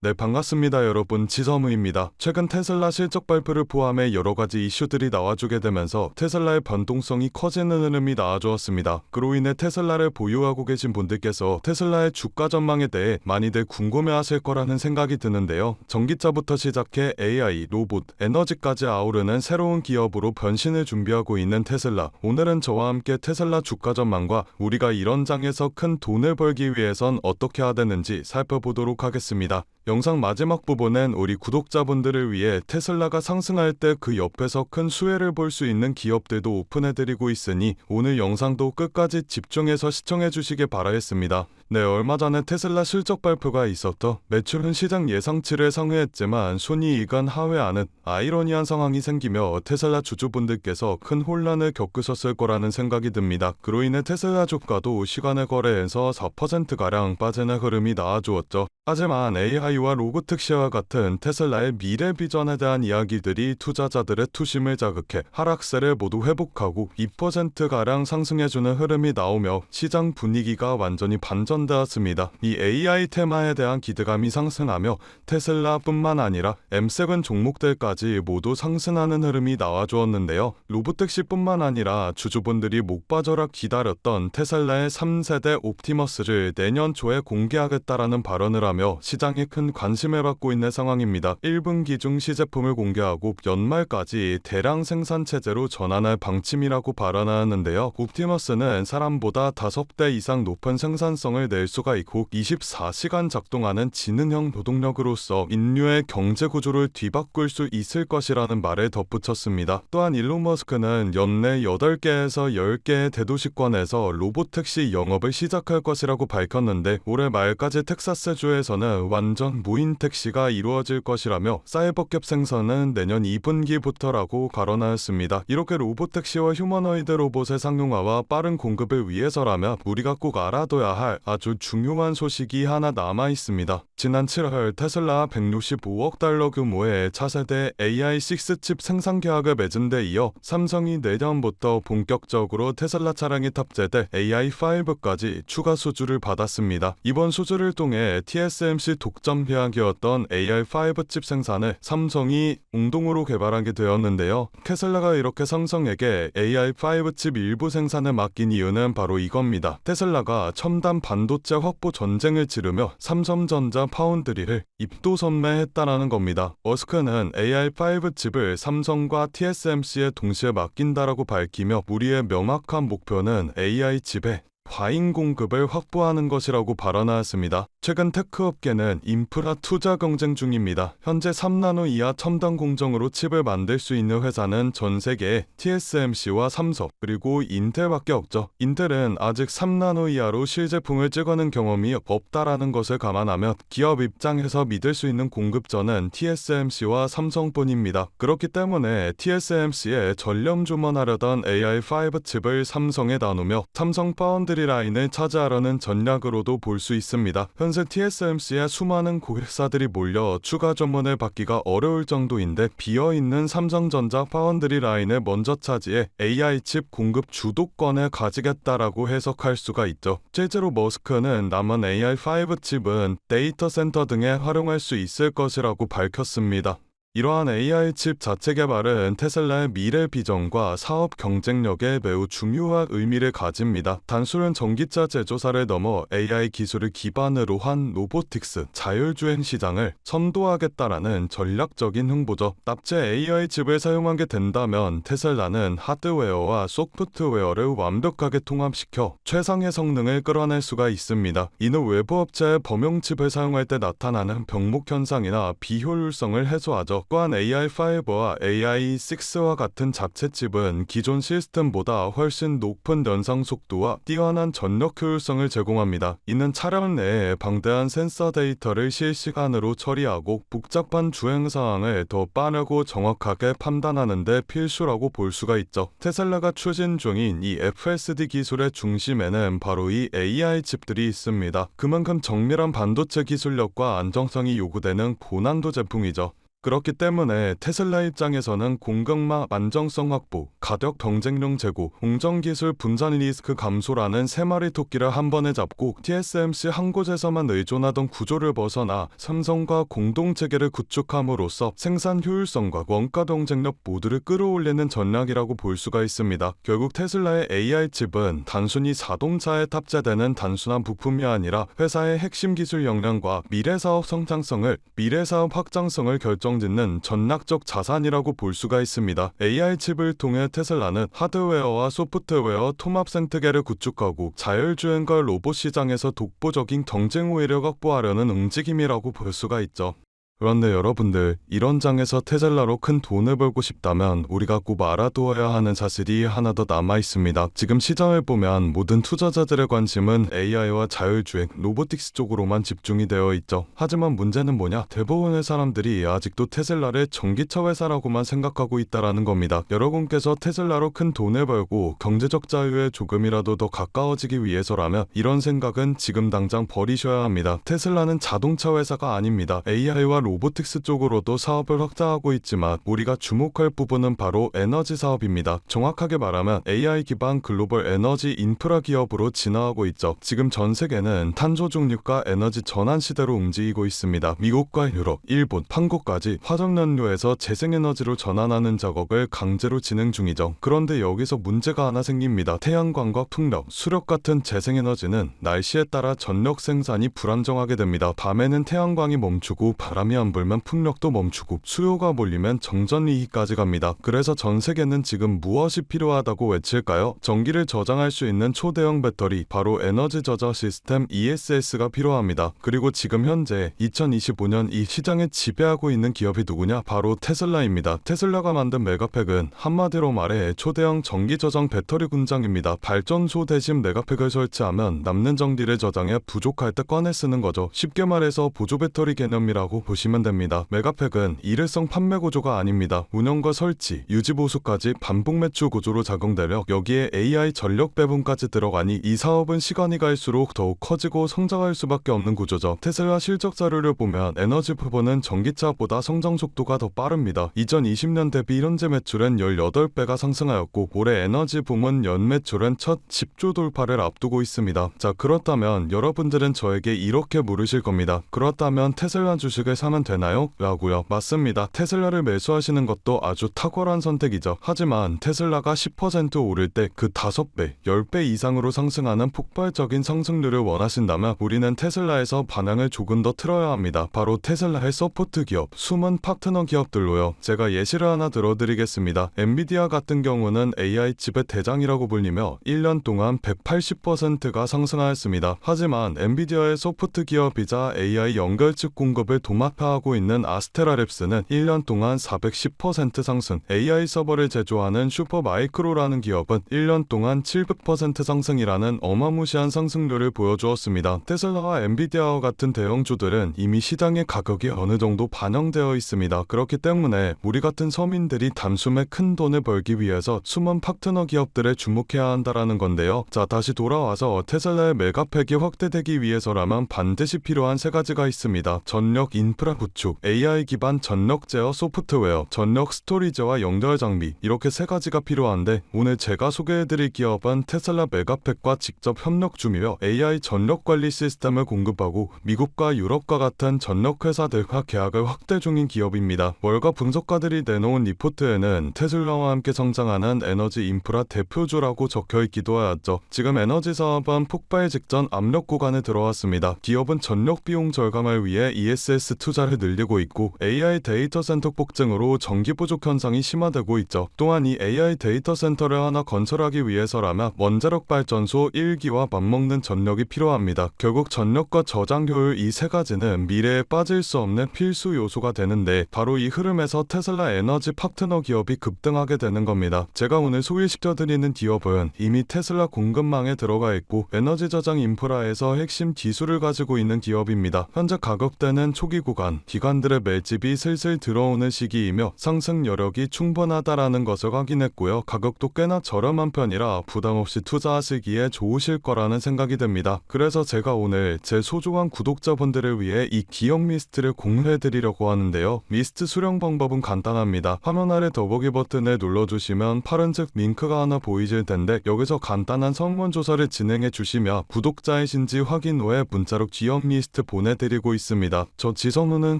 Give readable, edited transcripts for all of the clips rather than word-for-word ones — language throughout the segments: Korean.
네, 반갑습니다 여러분. 지섬우입니다. 최근 테슬라 실적 발표를 포함해 여러가지 이슈들이 나와주게 되면서 테슬라의 변동성이 커지는 흐름이 나와주었습니다. 그로 인해 테슬라를 보유하고 계신 분들께서 테슬라의 주가 전망에 대해 많이들 궁금해하실 거라는 생각이 드는데요. 전기차부터 시작해 AI, 로봇, 에너지까지 아우르는 새로운 기업으로 변신을 준비하고 있는 테슬라. 오늘은 저와 함께 테슬라 주가 전망과 우리가 이런 장에서 큰 돈을 벌기 위해선 어떻게 해야 되는지 살펴보도록 하겠습니다. 영상 마지막 부분엔 우리 구독자분들을 위해 테슬라가 상승할 때 그 옆에서 큰 수혜를 볼 수 있는 기업들도 오픈해드리고 있으니 오늘 영상도 끝까지 집중해서 시청해주시길 바라겠습니다. 네, 얼마 전에 테슬라 실적 발표가 있었죠. 매출은 시장 예상치를 상회했지만 순이익은 하회하는 아이러니한 상황이 생기며 테슬라 주주분들께서 큰 혼란을 겪으셨을 거라는 생각이 듭니다. 그로 인해 테슬라 주가도 시간의 거래에서 4%가량 빠지는 흐름이 나와주었죠. 하지만 AI와 로보틱시와 같은 테슬라의 미래 비전에 대한 이야기들이 투자자들의 투심을 자극해 하락세를 모두 회복하고 2%가량 상승해주는 흐름이 나오며 시장 분위기가 완전히 반전되었습니다. 이 AI 테마에 대한 기대감이 상승하며 테슬라뿐만 아니라 M7 종목들까지 모두 상승하는 흐름이 나와주었는데요. 로보택시뿐만 아니라 주주분들이 목 빠져라 기다렸던 테슬라의 3세대 옵티머스를 내년 초에 공개하겠다라는 발언을 하며 시장에 큰 관심을 받고 있는 상황입니다. 1분기 중 시제품을 공개하고 연말까지 대량 생산 체제로 전환할 방침이라고 발언하였는데요. 옵티머스는 사람보다 5배 이상 높은 생산성을 낼 수가 있고 24시간 작동하는 지능형 노동력으로서 인류의 경제 구조를 뒤바꿀 수 있을 것이라는 말을 덧붙였습니다. 또한 일론 머스크는 연내 8개에서 10개의 대도시권에서 로보택시 영업을 시작할 것이라고 밝혔는데 올해 말까지 텍사스주에서는 완전 무인 택시가 이루어질 것이라며 사이버캡 생산은 내년 2분기부터라고 발언하였습니다. 이렇게 로보택시와 휴머노이드 로봇의 상용화와 빠른 공급을 위해서라면 우리가 꼭 알아둬야 할 아주 중요한 소식이 하나 남아 있습니다. 지난 7월 테슬라 165억 달러 규모의 차세대 AI6 칩 생산 계약을 맺은 데 이어 삼성이 내년부터 본격적으로 테슬라 차량에 탑재돼 AI5까지 추가 수주를 받았습니다. 이번 수주를 통해 TSMC 독점 계약이었던 AI5 칩 생산을 삼성이 공동으로 개발하게 되었는데요. 테슬라가 이렇게 삼성에게 AI5 칩 일부 생산을 맡긴 이유는 바로 이겁니다. 테슬라가 첨단 반도체 확보 전쟁을 치르며 삼성전자 파운드리를 입도선매했다라는 겁니다. 머스크는 AI5 칩을 삼성과 TSMC에 동시에 맡긴다라고 밝히며 우리의 명확한 목표는 AI 칩에 과잉 공급을 확보하는 것이라고 발언하였습니다. 최근 테크업계는 인프라 투자 경쟁 중입니다. 현재 3나노 이하 첨단 공정으로 칩을 만들 수 있는 회사는 전 세계에 TSMC와 삼성 그리고 인텔밖에 없죠. 인텔은 아직 3나노 이하로 실제품을 찍어낸 경험이 없다라는 것을 감안하면 기업 입장에서 믿을 수 있는 공급처는 TSMC와 삼성뿐입니다. 그렇기 때문에 TSMC에 전념 주문하려던 AI5 칩을 삼성에 나누며 삼성 파운드리 라인을 차지하려는 전략으로도 볼 수 있습니다. 현재 TSMC에 수많은 고객사들이 몰려 추가 주문을 받기가 어려울 정도인데 비어있는 삼성전자 파운드리 라인을 먼저 차지해 AI 칩 공급 주도권을 가지겠다라고 해석할 수가 있죠. 실제로 머스크는 남은 AI5 칩은 데이터 센터 등에 활용할 수 있을 것이라고 밝혔습니다. 이러한 AI 칩 자체 개발은 테슬라의 미래 비전과 사업 경쟁력에 매우 중요한 의미를 가집니다. 단순한 전기차 제조사를 넘어 AI 기술을 기반으로 한 로보틱스, 자율주행 시장을 선도하겠다라는 전략적인 홍보죠. 납체 AI 칩을 사용하게 된다면 테슬라는 하드웨어와 소프트웨어를 완벽하게 통합시켜 최상의 성능을 끌어낼 수가 있습니다. 이는 외부 업체의 범용 칩을 사용할 때 나타나는 병목 현상이나 비효율성을 해소하죠. 또한 AI5와 AI6와 같은 자체 칩은 기존 시스템보다 훨씬 높은 연상 속도와 뛰어난 전력 효율성을 제공합니다. 이는 차량 내에 방대한 센서 데이터를 실시간으로 처리하고 복잡한 주행 상황을 더 빠르고 정확하게 판단하는 데 필수라고 볼 수가 있죠. 테슬라가 추진 중인 이 FSD 기술의 중심에는 바로 이 AI 칩들이 있습니다. 그만큼 정밀한 반도체 기술력과 안정성이 요구되는 고난도 제품이죠. 그렇기 때문에 테슬라 입장에서는 공급망 안정성 확보, 가격 경쟁력 제고, 공정기술 분산 리스크 감소라는 세 마리 토끼를 한 번에 잡고 TSMC 한 곳에서만 의존하던 구조를 벗어나 삼성과 공동체계를 구축함으로써 생산 효율성과 원가 경쟁력 모두를 끌어올리는 전략이라고 볼 수가 있습니다. 결국 테슬라의 AI 칩은 단순히 자동차에 탑재되는 단순한 부품이 아니라 회사의 핵심 기술 역량과 미래 사업 성장성을, 미래 사업 확장성을 결정짓는 전략적 자산이라고 볼 수가 있습니다. AI 칩을 통해 테슬라는 하드웨어와 소프트웨어 통합 생태계를 구축하고 자율주행과 로봇 시장에서 독보적인 경쟁 우위를 확보하려는 움직임이라고 볼 수가 있죠. 그런데 여러분들, 이런 장에서 테슬라로 큰 돈을 벌고 싶다면 우리가 꼭 알아두어야 하는 사실이 하나 더 남아 있습니다. 지금 시장을 보면 모든 투자자들의 관심은 AI와 자율주행, 로보틱스 쪽으로만 집중이 되어 있죠. 하지만 문제는 뭐냐? 대부분의 사람들이 아직도 테슬라를 전기차 회사라고만 생각하고 있다라는 겁니다. 여러분께서 테슬라로 큰 돈을 벌고 경제적 자유에 조금이라도 더 가까워지기 위해서라면 이런 생각은 지금 당장 버리셔야 합니다. 테슬라는 자동차 회사가 아닙니다. AI와 로보틱스 쪽으로도 사업을 확장하고 있지만 우리가 주목할 부분은 바로 에너지 사업입니다. 정확하게 말하면 AI 기반 글로벌 에너지 인프라 기업으로 진화하고 있죠. 지금 전 세계는 탄소 중립과 에너지 전환 시대로 움직이고 있습니다. 미국과 유럽, 일본, 한국까지 화석연료에서 재생에너지로 전환하는 작업을 강제로 진행 중이죠. 그런데 여기서 문제가 하나 생깁니다. 태양광과 풍력, 수력 같은 재생에너지는 날씨에 따라 전력 생산이 불안정하게 됩니다. 밤에는 태양광이 멈추고 바람이 안 불면 풍력도 멈추고 수요가 몰리면 정전이익까지 갑니다. 그래서 전 세계는 지금 무엇이 필요하다고 외칠까요? 전기를 저장할 수 있는 초대형 배터리, 바로 에너지 저장 시스템 ESS가 필요합니다. 그리고 지금 현재 2025년 이 시장을 지배하고 있는 기업이 누구냐? 바로 테슬라입니다. 테슬라가 만든 메가팩은 한마디로 말해 초대형 전기 저장 배터리 공장입니다. 발전소 대신 메가팩을 설치하면 남는 전기를 저장해 부족할 때 꺼내 쓰는 거죠. 쉽게 말해서 보조 배터리 개념이라고 보시면 됩니다. 메가팩은 일회성 판매 구조가 아닙니다. 운영과 설치, 유지 보수까지 반복 매출 구조로 작용되려 여기에 AI 전력 배분까지 들어가니 이 사업은 시간이 갈수록 더욱 커지고 성장할 수밖에 없는 구조죠. 테슬라 실적 자료를 보면 에너지 부분은 전기차보다 성장 속도가 더 빠릅니다. 2020년 대비 현재 매출은 18배가 상승하였고 올해 에너지 부문 연 매출은 첫 10조 돌파를 앞두고 있습니다. 자, 그렇다면 여러분들은 저에게 이렇게 물으실 겁니다. 그렇다면 테슬라 주식을 사면 되나요? 라고요. 맞습니다. 테슬라를 매수하시는 것도 아주 탁월한 선택이죠. 하지만 테슬라가 10% 오를 때 그 5배, 10배 이상으로 상승하는 폭발적인 상승률을 원하신다면 우리는 테슬라에서 반향을 조금 더 틀어야 합니다. 바로 테슬라의 서포트 기업, 숨은 파트너 기업들로요. 제가 예시를 하나 들어드리겠습니다. 엔비디아 같은 경우는 AI 칩의 대장이라고 불리며 1년 동안 180%가 상승하였습니다. 하지만 엔비디아의 소프트 기업이자 AI 연결칩 공급을 도맡아하고 있는 아스테라랩스는 1년 동안 410% 상승, AI 서버를 제조하는 슈퍼마이크로라는 기업은 1년 동안 700% 상승이라는 어마무시한 상승률을 보여주었습니다. 테슬라와 엔비디아와 같은 대형주들은 이미 시장의 가격이 어느 정도 반영되어 있습니다. 그렇기 때문에 우리 같은 서민들이 단숨에 큰 돈을 벌기 위해서 숨은 파트너 기업들에 주목해야 한다라는 건데요. 자, 다시 돌아와서 테슬라의 메가팩이 확대되기 위해서라면 반드시 필요한 세 가지가 있습니다. 전력 인프라 구축, AI 기반 전력 제어 소프트웨어, 전력 스토리지와 연결 장비, 이렇게 세 가지가 필요한데 오늘 제가 소개해드릴 기업은 테슬라 메가팩과 직접 협력 중이며 AI 전력 관리 시스템을 공급하고 미국과 유럽과 같은 전력 회사들과 계약을 확대 중인 기업입니다. 월가 분석가들이 내놓은 리포트에는 테슬라와 함께 성장하는 에너지 인프라 대표주라고 적혀있기도 하였죠. 지금 에너지 사업은 폭발 직전 압력 구간에 들어왔습니다. 기업은 전력 비용 절감을 위해 ESS 투자를 늘리고 있고 AI 데이터 센터 폭증으로 전기 부족 현상이 심화되고 있죠. 또한 이 AI 데이터 센터를 하나 건설하기 위해서라면 원자력 발전소 1기와 맞먹는 전력이 필요합니다. 결국 전력과 저장 효율 이 세 가지는 미래에 빠질 수 없는 필수 요소가 되는데 바로 이 흐름에서 테슬라 에너지 파트너 기업이 급등하게 되는 겁니다. 제가 오늘 소개시켜드리는 기업은 이미 테슬라 공급망에 들어가 있고 에너지 저장 인프라에서 핵심 기술을 가지고 있는 기업입니다. 현재 가격대는 초기 구간 보면 기관들의 매집이 슬슬 들어오는 시기이며 상승 여력이 충분하다라는 것을 확인했고요. 가격도 꽤나 저렴한 편이라 부담없이 투자하시기에 좋으실 거라는 생각이 듭니다. 그래서 제가 오늘 제 소중한 구독자분들을 위해 이 기업 미스트를 공유해드리려고 하는데요. 미스트 수령 방법은 간단합니다. 화면 아래 더보기 버튼을 눌러주시면 파란색 링크가 하나 보이실 텐데 여기서 간단한 설문조사를 진행해 주시면 구독자이신지 확인 후에 문자로 기업 미스트 보내드리고 있습니다. 저 지선우는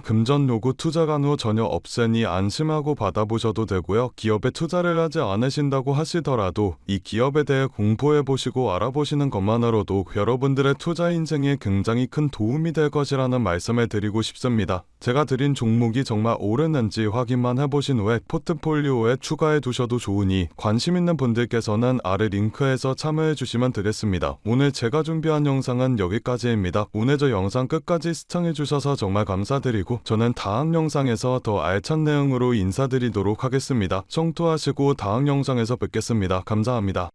금전 요구 투자 간호 전혀 없으니 안심하고 받아보셔도 되고요. 기업에 투자를 하지 않으신다고 하시더라도 이 기업에 대해 공부해보시고 알아보시는 것만으로도 여러분들의 투자 인생에 굉장히 큰 도움이 될 것이라는 말씀을 드리고 싶습니다. 제가 드린 종목이 정말 오르는지 확인만 해보신 후에 포트폴리오에 추가해 두셔도 좋으니 관심 있는 분들께서는 아래 링크에서 참여해 주시면 되겠습니다. 오늘 제가 준비한 영상은 여기까지입니다. 오늘 저 영상 끝까지 시청해 주셔서 정말 감사드리고 저는 다음 영상에서 더 알찬 내용으로 인사드리도록 하겠습니다. 청토하시고 다음 영상에서 뵙겠습니다. 감사합니다.